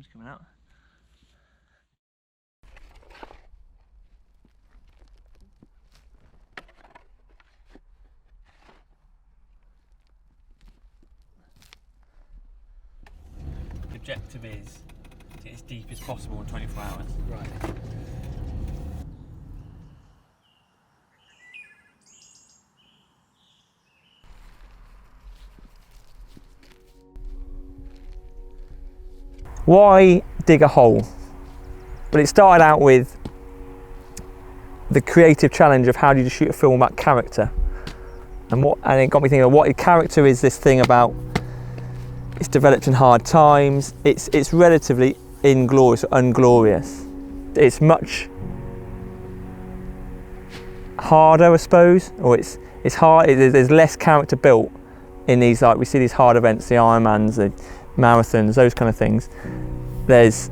sun's coming out. The objective is to get as deep as possible in 24 hours. Right. Why dig a hole? Well, it started out with the creative challenge of how do you shoot a film about character, and it got me thinking of what a character is. This thing about it's developed in hard times. It's relatively inglorious or unglorious. It's much harder, I suppose, or it's hard. There's less character built in these, like we see these hard events, the Ironmans, the marathons, those kind of things. There's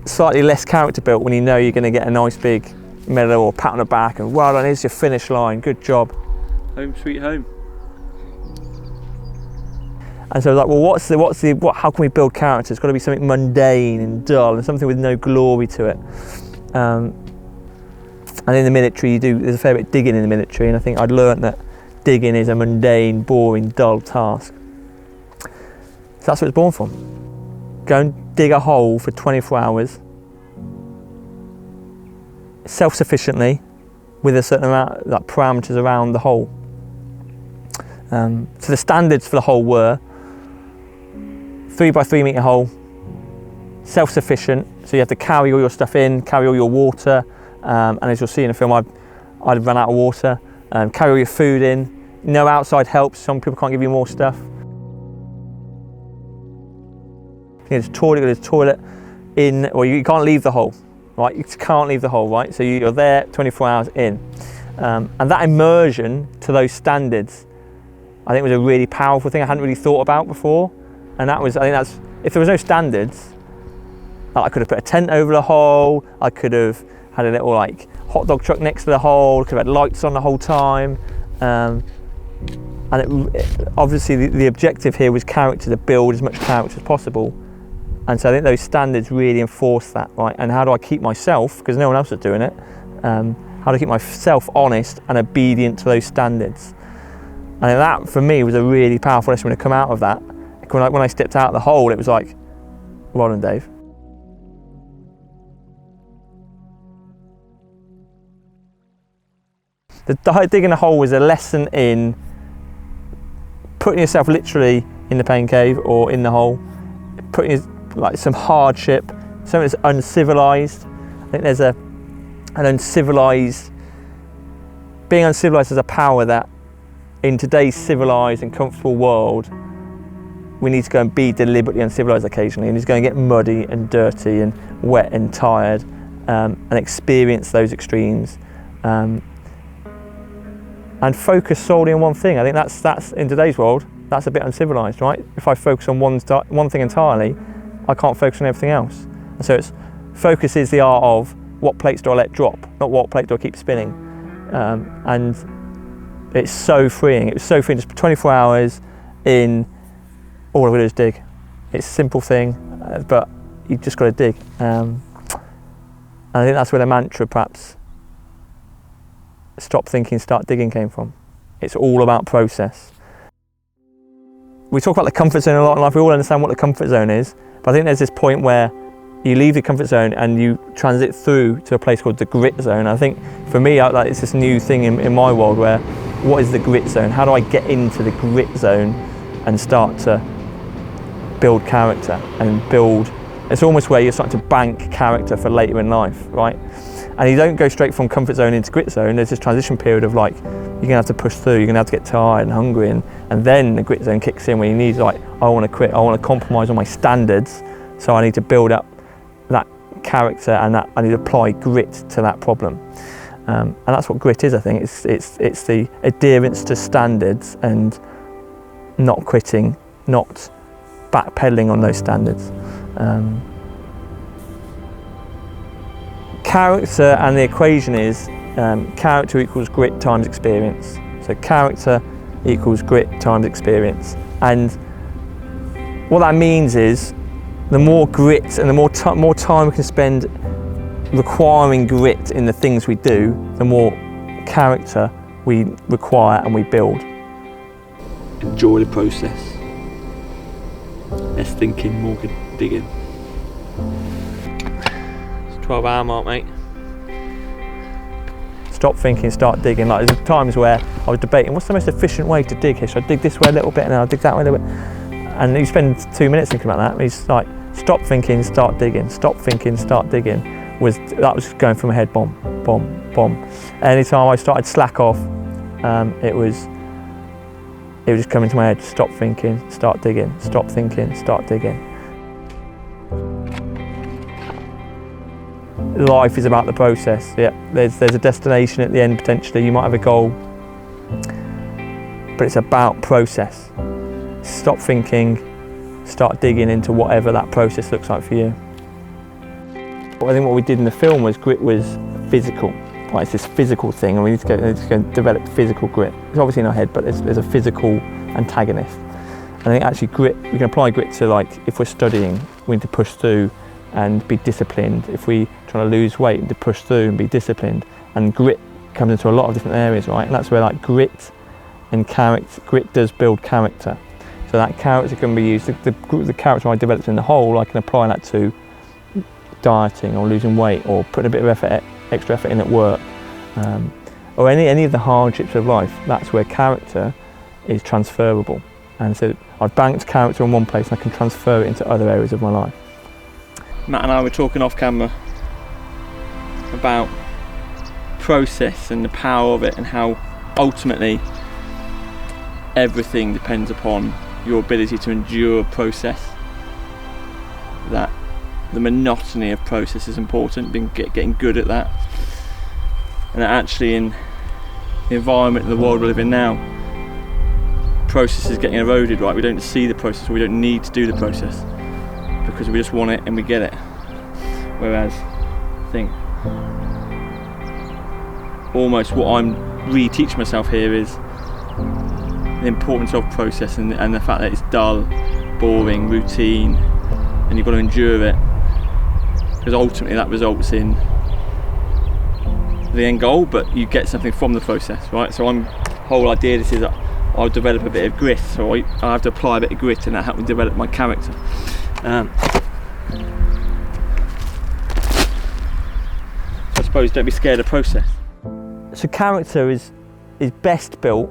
slightly less character built when you know you're going to get a nice big medal or pat on the back and well done, here's your finish line, good job. Home sweet home. And so I was like, well, how can we build character? It's got to be something mundane and dull and something with no glory to it. And in the military, there's a fair bit of digging in the military, and I think I'd learnt that digging is a mundane, boring, dull task. So that's what it's born from. Go and dig a hole for 24 hours, self-sufficiently, with a certain amount, like parameters around the hole. So the standards for the hole were 3 by 3 metre hole, self-sufficient, so you have to carry all your stuff in, carry all your water, and as you'll see in the film, I'd run out of water. Carry all your food in, no outside help, some people can't give you more stuff. There's a toilet in, or you can't leave the hole, right? You can't leave the hole, right? So you're there 24 hours in. And that immersion to those standards, I think was a really powerful thing I hadn't really thought about before. And I think that's, if there was no standards, I could have put a tent over the hole, I could have had a little like hot dog truck next to the hole, could have had lights on the whole time. Obviously the objective here was character, to build as much character as possible. And so I think those standards really enforce that, right? And how do I keep myself, because no one else is doing it, how do I keep myself honest and obedient to those standards? And that, for me, was a really powerful lesson when I come out of that. When I stepped out of the hole, it was like, well done, Dave. Digging a hole was a lesson in putting yourself literally in the pain cave or in the hole, putting like some hardship, something that's uncivilized. I think there's an uncivilized, being uncivilized is a power that in today's civilized and comfortable world, we need to go and be deliberately uncivilized occasionally, and it's going to get muddy and dirty and wet and tired, and experience those extremes. And focus solely on one thing. I think that's in today's world, that's a bit uncivilized, right? If I focus on one thing entirely, I can't focus on everything else. And so focus is the art of what plates do I let drop, not what plate do I keep spinning. And it's so freeing. It was so freeing, just 24 hours in, all I've got to do is dig. It's a simple thing, but you've just got to dig. And I think that's where the mantra, perhaps, stop thinking, start digging came from. It's all about process. We talk about the comfort zone a lot in life, we all understand what the comfort zone is, but I think there's this point where you leave the comfort zone and you transit through to a place called the grit zone. I think for me, it's this new thing in my world where, what is the grit zone? How do I get into the grit zone and start to build character and build, it's almost where you're starting to bank character for later in life, right? And you don't go straight from comfort zone into grit zone. There's this transition period of like, you're gonna have to push through, you're gonna have to get tired and hungry, and then the grit zone kicks in where you need like, I wanna quit, I wanna compromise on my standards, so I need to build up that character and that I need to apply grit to that problem. And that's what grit is, I think. It's the adherence to standards and not quitting, not backpedaling on those standards. Character, and the equation is character equals grit times experience. So character equals grit times experience. And what that means is the more grit and the more time we can spend requiring grit in the things we do, the more character we require and we build. Enjoy the process. Less thinking, more digging. It's 12-hour mark, mate. Stop thinking, start digging. Like, there's times where I was debating, what's the most efficient way to dig here? Should I dig this way a little bit and then I'll dig that way a little bit? And you spend 2 minutes thinking about that. And he's like, stop thinking, start digging. Stop thinking, start digging. That was going through my head, bomb, bomb, bomb. Anytime I started slack off, it would just come into my head, stop thinking, start digging, stop thinking, start digging. Life is about the process. Yeah, there's a destination at the end potentially. You might have a goal, but it's about process. Stop thinking, start digging into whatever that process looks like for you. I think what we did in the film was grit was physical. Right, it's this physical thing, and we need to go and develop physical grit. It's obviously in our head, but there's a physical antagonist. And I think actually grit, we can apply grit to, like, if we're studying, we need to push through and be disciplined. If we're trying to lose weight, to push through and be disciplined. And grit comes into a lot of different areas, right? And that's where, like, grit and character, grit does build character. So that character can be used, the character I developed in the whole, I can apply that to dieting or losing weight or putting a bit of extra effort in at work, or any of the hardships of life. That's where character is transferable. And so I've banked character in one place and I can transfer it into other areas of my life. Matt and I were talking off camera about process and the power of it, and how ultimately everything depends upon your ability to endure process. That the monotony of process is important, getting good at that. And that actually in the environment and the world we live in now, process is getting eroded, right? We don't see the process, or we don't need to do the process because we just want it and we get it. Whereas I think almost what I'm re-teaching myself here is the importance of process and the fact that it's dull, boring, routine, and you've got to endure it, because ultimately that results in the end goal, but you get something from the process, right? So whole idea this is that I'll develop a bit of grit, so I have to apply a bit of grit, and that helps me develop my character. I suppose don't be scared of process. So character is best built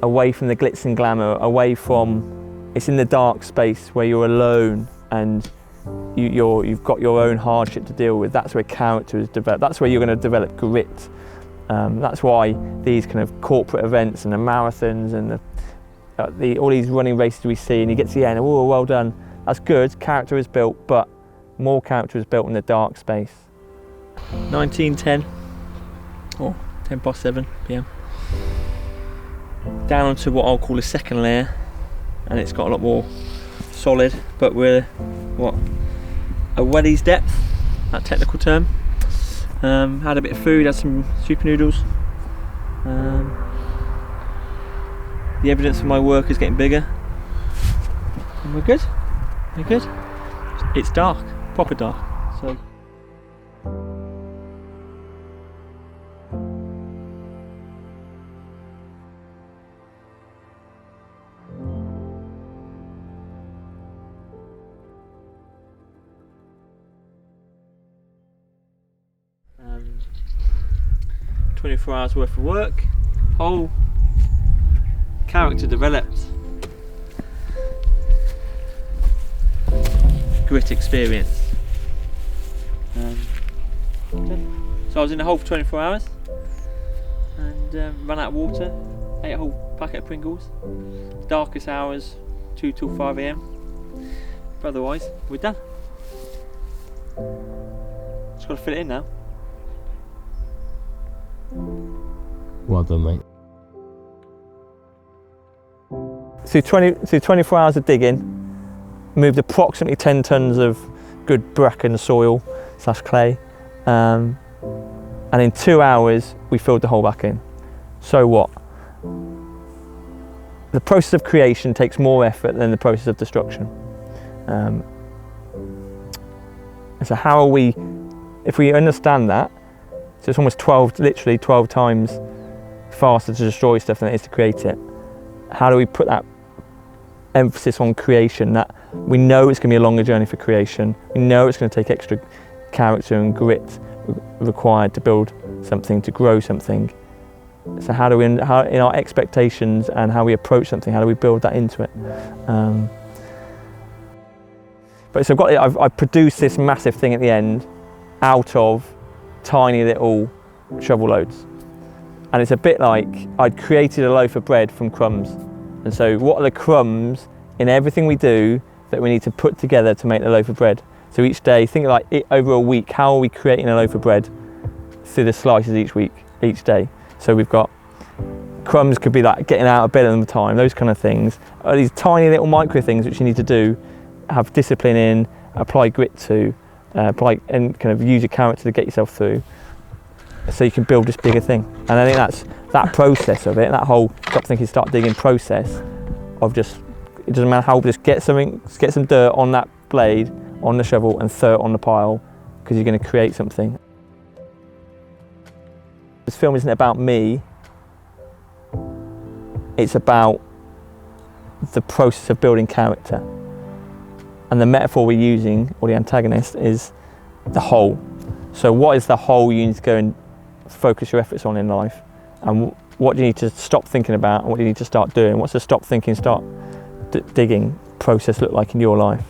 away from the glitz and glamour, away from, it's in the dark space where you're alone and you've got your own hardship to deal with. That's where character is developed. That's where you're going to develop grit. That's why these kind of corporate events and the marathons and all these running races we see, and you get to the end, oh, well done. That's good, character is built, but more character is built in the dark space. 19:10 or 7 p.m. Down onto what I'll call a second layer, and it's got a lot more solid, but we're a wellies depth, that technical term. Had a bit of food, had some super noodles. The evidence of my work is getting bigger, and we're good. It's dark, proper dark. So. Um, 24 hours worth of work, whole character developed, grit experience. So I was in the hole for 24 hours and ran out of water, ate a whole packet of Pringles. Darkest hours, 2 till 5 a.m. But otherwise, we're done. Just got to fit it in now. Well done, mate. So 24 hours of digging, moved approximately 10 tonnes of good bracken soil / clay, and in 2 hours we filled the hole back in. So what? The process of creation takes more effort than the process of destruction. And so how are we, if we understand that, so it's almost literally 12 times faster to destroy stuff than it is to create it. How do we put that emphasis on creation, that we know it's going to be a longer journey for creation, we know it's going to take extra character and grit required to build something, to grow something. So how do we, in our expectations and how we approach something, how do we build that into it? But so I've produced this massive thing at the end out of tiny little shovel loads. And it's a bit like I'd created a loaf of bread from crumbs. And so what are the crumbs in everything we do that we need to put together to make the loaf of bread? So each day, think like over a week, how are we creating a loaf of bread through the slices each day? So we've got crumbs, could be like getting out of bed at the time, those kind of things. These tiny little micro things which you need to do, have discipline in, apply grit to, and kind of use your character to get yourself through, so you can build this bigger thing. And I think that's that process of it, that whole stop thinking, start digging process of just, it doesn't matter how, just get some dirt on that blade, on the shovel, and throw it on the pile, because you're going to create something. This film isn't about me, it's about the process of building character. And the metaphor we're using, or the antagonist, is the whole. So what is the whole you need to go and focus your efforts on in life? And what do you need to stop thinking about, and what do you need to start doing? What's the stop thinking, start digging process look like in your life?